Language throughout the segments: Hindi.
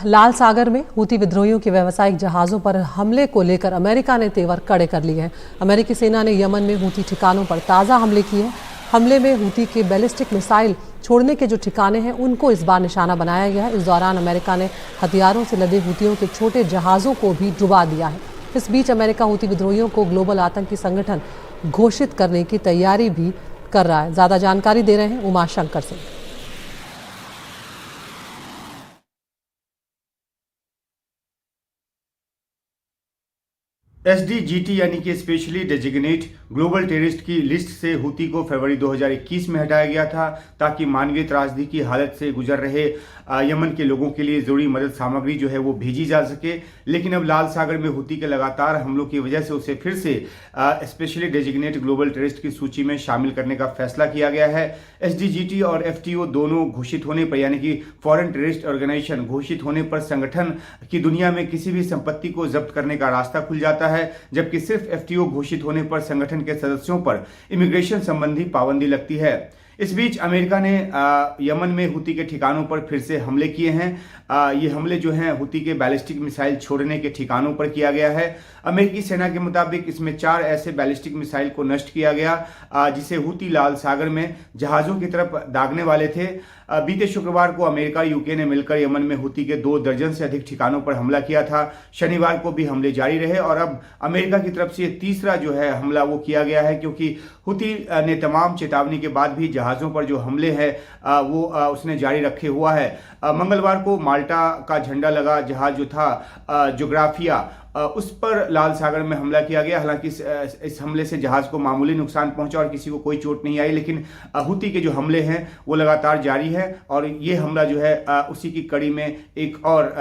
लाल सागर में हूती विद्रोहियों के व्यावसायिक जहाज़ों पर हमले को लेकर अमेरिका ने तेवर कड़े कर लिए हैं। अमेरिकी सेना ने यमन में हूती ठिकानों पर ताज़ा हमले किए हैं। हमले में हूती के बैलिस्टिक मिसाइल छोड़ने के जो ठिकाने हैं उनको इस बार निशाना बनाया गया है। इस दौरान अमेरिका ने हथियारों से लदे हूतियों के छोटे जहाज़ों को भी डुबा दिया है। इस बीच अमेरिका हूती विद्रोहियों को ग्लोबल आतंकी संगठन घोषित करने की तैयारी भी कर रहा है। ज़्यादा जानकारी दे रहे हैं उमाशंकर सिंह। SDGT यानी कि स्पेशली डेजिग्नेट ग्लोबल टेररिस्ट की लिस्ट से हूती को फरवरी 2021 में हटाया गया था ताकि मानवीय त्रासदी की हालत से गुजर रहे यमन के लोगों के लिए जरूरी मदद सामग्री जो है वो भेजी जा सके। लेकिन अब लाल सागर में हूती के लगातार हमलों की वजह से उसे फिर से स्पेशली डेजिग्नेट ग्लोबल टेररिस्ट की सूची में शामिल करने का फैसला किया गया है। SDGT और FTO दोनों घोषित होने पर यानी कि फॉरेन टेररिस्ट ऑर्गेनाइजेशन घोषित होने पर संगठन की दुनिया में किसी भी संपत्ति को जब्त करने का रास्ता खुल जाता है, जबकि सिर्फ FTO घोषित होने पर संगठन के सदस्यों पर इमिग्रेशन संबंधी पाबंदी लगती है। इस बीच अमेरिका ने यमन में हूती के ठिकानों पर फिर से हमले किए हैं। ये हमले जो हैं हूती के बैलिस्टिक मिसाइल छोड़ने के ठिकानों पर किया गया है। अमेरिकी सेना के मुताबिक इसमें 4 ऐसे बैलिस्टिक मिसाइल को नष्ट किया गया जिसे हूती लाल सागर में जहाज़ों की तरफ दागने वाले थे। बीते शुक्रवार को अमेरिका यूके ने मिलकर यमन में हूती के 2 दर्जन से अधिक ठिकानों पर हमला किया था। शनिवार को भी हमले जारी रहे और अब अमेरिका की तरफ से तीसरा जो है हमला वो किया गया है, क्योंकि हूती ने तमाम चेतावनी के बाद भी जहाज़ों पर जो हमले हैं वो उसने जारी रखे हुआ है। मंगलवार को माल्टा का झंडा लगा जहाज जो था जोग्राफिया उस पर लाल सागर में हमला किया गया। हालांकि इस हमले से जहाज को मामूली नुकसान पहुंचा और किसी को कोई चोट नहीं आई, लेकिन हूती के जो हमले हैं वो लगातार जारी है और ये हमला जो है उसी की कड़ी में एक और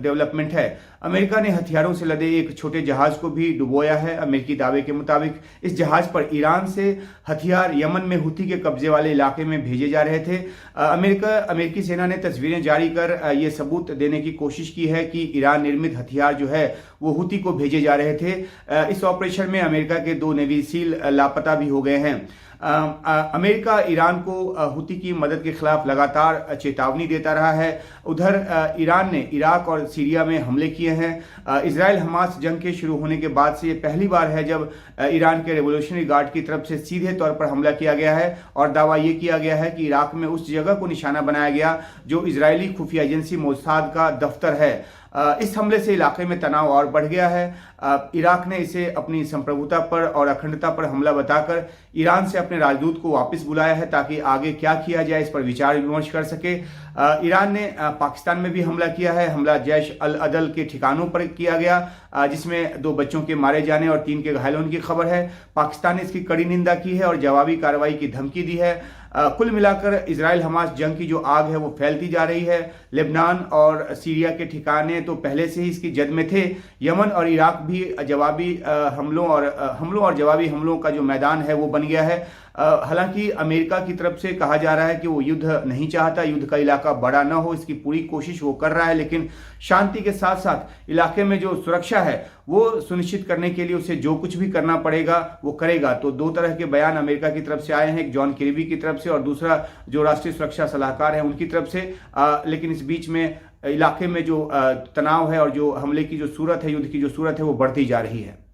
डेवलपमेंट है। अमेरिका ने हथियारों से लदे एक छोटे जहाज को भी डुबोया है। अमेरिकी दावे के मुताबिक इस जहाज पर ईरान से हथियार यमन में हूती के कब्जे वाले इलाके में भेजे जा रहे थे। अमेरिकी सेना ने तस्वीरें जारी कर ये सबूत देने की कोशिश की है कि ईरान निर्मित हथियार जो है वो हूती को भेजे जा रहे थे। इस ऑपरेशन में अमेरिका के 2 नेवी सील लापता भी हो गए हैं। अमेरिका ईरान को हूती की मदद के खिलाफ लगातार चेतावनी देता रहा है। उधर ईरान ने इराक और सीरिया में हमले किए हैं। इजराइल हमास जंग के शुरू होने के बाद से ये पहली बार है जब ईरान के रेवोल्यूशनरी गार्ड की तरफ से सीधे तौर पर हमला किया गया है और दावा ये किया गया है कि इराक में उस जगह को निशाना बनाया गया जो इजरायली खुफिया एजेंसी मोसाद का दफ्तर है। इस हमले से इलाके में तनाव और बढ़ गया है। इराक ने इसे अपनी संप्रभुता पर और अखंडता पर हमला बताकर ईरान से अपने राजदूत को वापस बुलाया है ताकि आगे क्या किया जाए इस पर विचार विमर्श कर सके। ईरान ने पाकिस्तान में भी हमला किया है। हमला जैश अल अदल के ठिकानों पर किया गया जिसमें 2 बच्चों के मारे जाने और 3 के घायल होने की खबर है। पाकिस्तान ने इसकी कड़ी निंदा की है और जवाबी कार्रवाई की धमकी दी है। कुल मिलाकर इजराइल हमास जंग की जो आग है वो फैलती जा रही है। लेबनान और सीरिया के ठिकाने तो पहले से ही इसकी जद में थे। यमन और इराक भी जवाबी हमलों और जवाबी हमलों का जो मैदान है वो बन गया है। हालांकि अमेरिका की तरफ से कहा जा रहा है कि वो युद्ध नहीं चाहता, युद्ध का इलाका बड़ा ना हो, इसकी पूरी कोशिश वो कर रहा है, लेकिन शांति के साथ साथ इलाके में जो सुरक्षा है वो सुनिश्चित करने के लिए उसे जो कुछ भी करना पड़ेगा वो करेगा। तो 2 तरह के बयान अमेरिका की तरफ से आए हैं, एक जॉन किर्बी की तरफ से और दूसरा जो राष्ट्रीय सुरक्षा सलाहकार है उनकी तरफ से। लेकिन इस बीच में इलाके में जो तनाव है और जो हमले की जो सूरत है, युद्ध की जो सूरत है वो बढ़ती जा रही है।